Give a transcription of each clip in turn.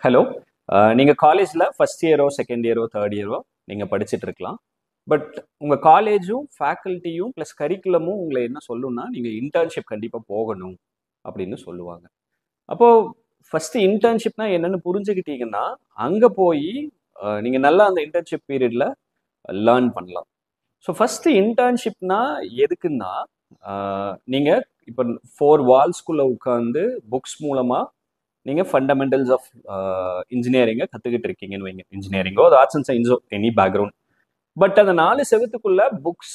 Hello. நீங்கள் காலேஜில் first இயரோ second இயரோ third இயரோ நீங்கள் படிச்சுட்டு இருக்கலாம். பட் உங்கள் காலேஜும் ஃபேக்கல்ட்டியும் ப்ளஸ் கரிக்குலமும் உங்களை என்ன சொல்லுன்னா நீங்கள் இன்டர்ன்ஷிப் கண்டிப்பாக போகணும் அப்படின்னு சொல்லுவாங்க. அப்போது ஃபஸ்ட்டு இன்டர்ன்ஷிப்னா என்னென்னு புரிஞ்சுக்கிட்டீங்கன்னா அங்கே போய் நீங்கள் நல்லா அந்த இன்டர்ன்ஷிப் பீரியடில் லேர்ன் பண்ணலாம். ஸோ ஃபஸ்ட்டு இன்டர்ன்ஷிப்னா எதுக்குன்னா நீங்கள் இப்போ 4 வால்ஸ்குள்ளே உட்காந்து புக்ஸ் மூலமாக நீங்கள் ஃபண்டமெண்டல்ஸ் ஆஃப் இன்ஜினியரிங்கை கற்றுக்கிட்டு இருக்கீங்கன்னு வைங்க. இன்ஜினியரிங்கோ அது ஆர்ட்ஸ் அண்ட் சயின்ஸோ எனி பேக்ரவுண்ட். பட் அந்த 4 செவத்துக்குள்ள புக்ஸ்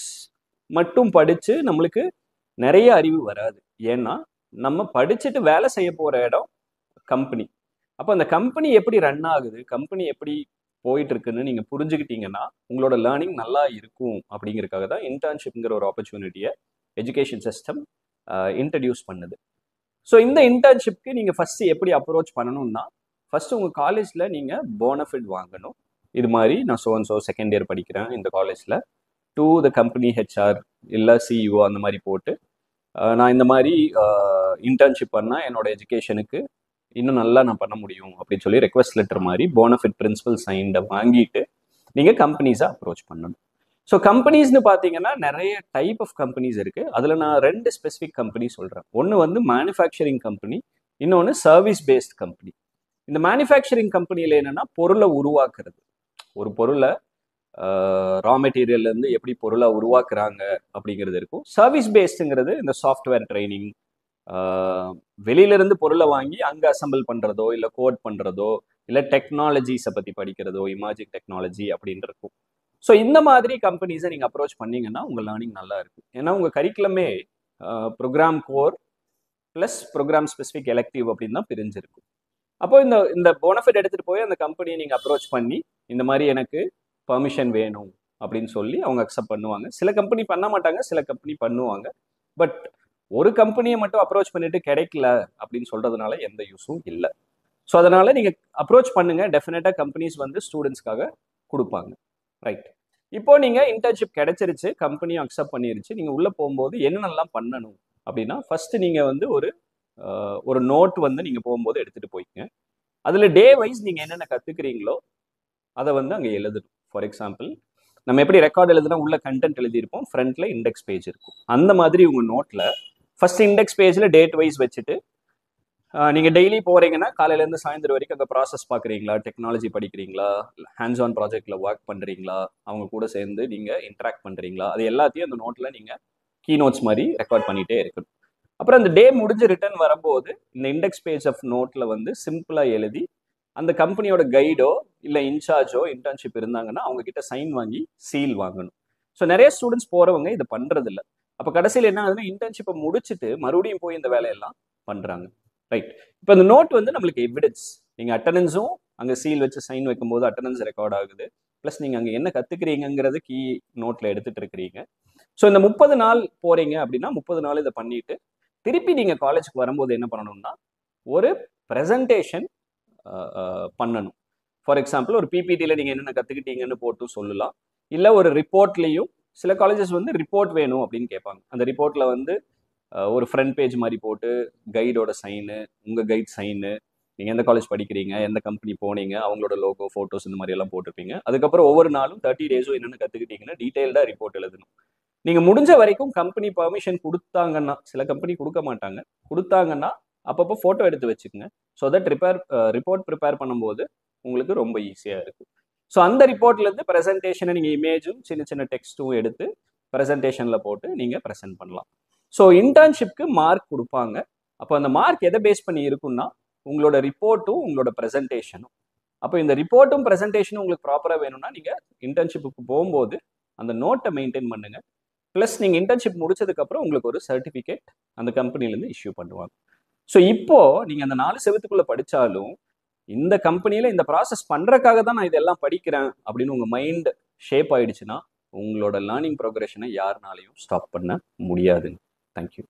மட்டும் படித்து நம்மளுக்கு நிறைய அறிவு வராது. ஏன்னா நம்ம படிச்சுட்டு வேலை செய்ய போகிற இடம் கம்பெனி. அப்போ அந்த கம்பெனி எப்படி ரன் ஆகுது, கம்பெனி எப்படி போயிட்டு இருக்குன்னு நீங்கள் புரிஞ்சுக்கிட்டீங்கன்னா உங்களோட லேர்னிங் நல்லா இருக்கும். அப்படிங்கிறதுக்காக தான் இன்டர்ன்ஷிப்ங்கிற ஒரு ஆப்பர்ச்சுனிட்டியை எஜுகேஷன் சிஸ்டம் இன்ட்ரடியூஸ் பண்ணுது. ஸோ இந்த இன்டர்ன்ஷிப்க்கு நீங்கள் ஃபஸ்ட்டு எப்படி அப்ரோச் பண்ணணும்னா, ஃபஸ்ட்டு உங்கள் காலேஜில் நீங்கள் போனஃபிட் வாங்கணும். இது மாதிரி நான் ஸோ செகண்ட் இயர் படிக்கிறேன் இந்த காலேஜில், டு த கம்பெனி ஹெச்ஆர் இல்லை சிஇஓ அந்த மாதிரி போட்டு நான் இந்த மாதிரி இன்டர்ன்ஷிப் பண்ணால் என்னோட எஜுகேஷனுக்கு இன்னும் நல்லா நான் பண்ண முடியும் அப்படின்னு சொல்லி ரெக்வஸ்ட் லெட்டர் மாதிரி போனஃபிட் பிரின்சிபல் சைன்டை வாங்கிட்டு நீங்கள் கம்பெனிஸை அப்ரோச் பண்ணணும். ஸோ கம்பெனிஸ்னு பார்த்தீங்கன்னா நிறைய டைப் ஆஃப் கம்பெனிஸ் இருக்குது. அதில் நான் 2 ஸ்பெசிஃபிக் கம்பெனி சொல்கிறேன். ஒன்று வந்து மேனுஃபேக்சரிங் கம்பெனி, இன்னொன்று சர்வீஸ் பேஸ்ட் கம்பெனி. இந்த மேனுஃபேக்சரிங் கம்பெனியில் என்னென்னா பொருளை உருவாக்குறது. ஒரு பொருளை ரா மெட்டீரியல்லேருந்து எப்படி பொருளை உருவாக்குறாங்க அப்படிங்கிறது இருக்கும். சர்வீஸ் பேஸ்டுங்கிறது இந்த சாஃப்ட்வேர் ட்ரைனிங், வெளியிலேருந்து பொருளை வாங்கி அங்கே அசம்பிள் பண்ணுறதோ இல்லை கோட் பண்ணுறதோ இல்லை டெக்னாலஜிஸை பற்றி படிக்கிறதோ, இமேஜிங் டெக்னாலஜி அப்படின்னு இருக்கும். ஸோ இந்த மாதிரி கம்பெனிஸை நீங்கள் அப்ரோச் பண்ணீங்கன்னா உங்கள் லேர்னிங் நல்லா இருக்கும். ஏன்னா உங்கள் கரிக்குலமே programme core plus programme specific elective அப்படின்னு தான் பிரிஞ்சிருக்கும். அப்போ இந்த போனஃபிட் எடுத்துகிட்டு போய் அந்த கம்பெனியை நீங்கள் அப்ரோச் பண்ணி இந்த மாதிரி எனக்கு பர்மிஷன் வேணும் அப்படின்னு சொல்லி அவங்க அக்செப்ட் பண்ணுவாங்க. சில கம்பெனி பண்ண மாட்டாங்க, சில கம்பெனி பண்ணுவாங்க. பட் ஒரு கம்பெனியை மட்டும் அப்ரோச் பண்ணிட்டு கிடைக்கல அப்படின்னு சொல்கிறதுனால எந்த யூஸும் இல்லை. ஸோ அதனால் நீங்கள் அப்ரோச் பண்ணுங்கள். டெஃபினட்டாக கம்பெனிஸ் வந்து ஸ்டூடெண்ட்ஸ்க்காக கொடுப்பாங்க. ரைட். இப்போ நீங்கள் இன்டர்ன்ஷிப் கிடைச்சிருச்சு, கம்பெனியும் அக்செப்ட் பண்ணிருச்சு. நீங்கள் உள்ளே போகும்போது என்னென்னலாம் பண்ணணும் அப்படின்னா, ஃபஸ்ட்டு நீங்கள் வந்து ஒரு நோட் வந்து நீங்கள் போகும்போது எடுத்துகிட்டு போய்ங்க. அதில் டே வைஸ் நீங்கள் என்னென்ன கற்றுக்குறீங்களோ அதை வந்து அங்கே எழுதணும். ஃபார் எக்ஸாம்பிள் நம்ம எப்படி ரெக்கார்ட் எழுதுனா உள்ள கண்டென்ட் எழுதியிருப்போம், ஃப்ரண்ட்டில் இண்டெக்ஸ் பேஜ் இருக்கும். அந்த மாதிரி உங்கள் நோட்டில் ஃபஸ்ட் இண்டெக்ஸ் பேஜில் டேட் வைஸ் வச்சுட்டு நீங்கள் டெய்லி போகிறீங்கன்னா காலையிலேருந்து சாயந்தரம் வரைக்கும் அந்த ப்ராசஸ் பார்க்குறீங்களா, டெக்னாலஜி படிக்கிறீங்களா, ஹேண்ட்ஸ் ஆன் ப்ராஜெக்டில் ஒர்க் பண்ணுறீங்களா, அவங்க கூட சேர்ந்து நீங்கள் இன்ட்ராக்ட் பண்ணுறீங்களா, அது எல்லாத்தையும் அந்த நோட்டில் நீங்கள் கீ நோட்ஸ் மாதிரி ரெக்கார்ட் பண்ணிகிட்டே இருக்கணும். அப்புறம் அந்த டே முடிஞ்சு ரிட்டர்ன் வரும்போது இந்த இண்டெக்ஸ் பேஜ் ஆஃப் நோட்டில் வந்து சிம்பிளாக எழுதி அந்த கம்பெனியோட கைடோ இல்லை இன்சார்ஜோ இன்டர்ன்ஷிப் இருந்தாங்கன்னா அவங்க கிட்ட சைன் வாங்கி சீல் வாங்கணும். ஸோ நிறைய ஸ்டூடெண்ட்ஸ் போகிறவங்க இதை பண்ணுறதில்ல. அப்போ கடைசியில் என்ன ஆகுதுன்னா இன்டர்ன்ஷிப்பை முடிச்சுட்டு மறுபடியும் போய் இந்த வேலையெல்லாம் பண்ணுறாங்க. ரைட். இப்போ இந்த நோட் வந்து நம்மளுக்கு எவிடன்ஸ். நீங்கள் அட்டண்டன்ஸும் அங்கே சீல் வச்சு சைன் வைக்கும்போது அட்டண்டன்ஸ் ரெக்கார்ட் ஆகுது. ப்ளஸ் நீங்கள் அங்கே என்ன கற்றுக்கிறீங்கிறது கீ நோட்டில் எடுத்துகிட்டு இருக்கிறீங்க. ஸோ இந்த 30 நாள் போகிறீங்க அப்படின்னா 30 நாள் இதை பண்ணிவிட்டு திருப்பி நீங்கள் காலேஜுக்கு வரும்போது என்ன பண்ணணும்னா ஒரு ப்ரெசன்டேஷன் பண்ணணும். ஃபார் எக்ஸாம்பிள் ஒரு பிபிடியில் நீங்கள் என்னென்ன கற்றுக்கிட்டீங்கன்னு போட்டு சொல்லலாம். இல்லை ஒரு ரிப்போர்ட்லேயும் சில காலேஜஸ் வந்து ரிப்போர்ட் வேணும் அப்படின்னு கேட்பாங்க. அந்த ரிப்போர்ட்டில் வந்து ஒரு ஃப்ரண்ட் பேஜ் மாதிரி போட்டு கைடோட சைனு, உங்கள் கைட் சைனு, நீங்கள் எந்த காலேஜ் படிக்கிறீங்க, எந்த கம்பெனி போனீங்க, அவங்களோட லோகோ, ஃபோட்டோஸ் இந்த மாதிரி எல்லாம் போட்டிருப்பீங்க. அதுக்கப்புறம் ஒவ்வொரு நாளும் 30 டேஸும் என்னென்ன கற்றுக்கிட்டீங்கன்னா டீட்டெயில்டாக ரிப்போர்ட் எழுதணும். நீங்கள் முடிஞ்ச வரைக்கும் கம்பெனி பர்மிஷன் கொடுத்தாங்கன்னா, சில கம்பெனி கொடுக்க மாட்டாங்க, கொடுத்தாங்கன்னா அப்பப்போ ஃபோட்டோ எடுத்து வச்சுக்கோங்க. ஸோ தட் ரிப்போர்ட் ப்ரிப்பேர் பண்ணும்போது உங்களுக்கு ரொம்ப ஈஸியாக இருக்கும். ஸோ அந்த ரிப்போர்ட்லேருந்து ப்ரெசன்டேஷனை நீங்கள் இமேஜும் சின்ன சின்ன டெக்ஸ்ட்டும் எடுத்து ப்ரெசன்டேஷனில் போட்டு நீங்கள் ப்ரெசென்ட் பண்ணலாம். ஸோ இன்டர்ன்ஷிப்க்கு மார்க் கொடுப்பாங்க. அப்போ அந்த மார்க் எதை பேஸ் பண்ணி இருக்குன்னா உங்களோட ரிப்போர்ட்டும் உங்களோட ப்ரெசன்டேஷனும். அப்போ இந்த ரிப்போர்ட்டும் ப்ரெசன்டேஷனும் உங்களுக்கு ப்ராப்பராக வேணும்னா நீங்கள் இன்டர்ன்ஷிப்புக்கு போகும்போது அந்த நோட்டை மெயின்டைன் பண்ணுங்கள். ப்ளஸ் நீங்கள் இன்டர்ன்ஷிப் முடிச்சதுக்கப்புறம் உங்களுக்கு ஒரு சர்டிஃபிகேட் அந்த கம்பெனிலேருந்து இஷ்யூ பண்ணுவாங்க. ஸோ இப்போது நீங்கள் அந்த 4 செவத்துக்குள்ளே படித்தாலும் இந்த கம்பெனியில் இந்த ப்ராசஸ் பண்ணுறக்காக தான் நான் இதெல்லாம் படிக்கிறேன் அப்படின்னு உங்கள் மைண்ட் ஷேப் ஆயிடுச்சுன்னா உங்களோட லேர்னிங் ப்ரோக்ரஷனை யாருனாலையும் ஸ்டாப் பண்ண முடியாதுங்க. Thank you.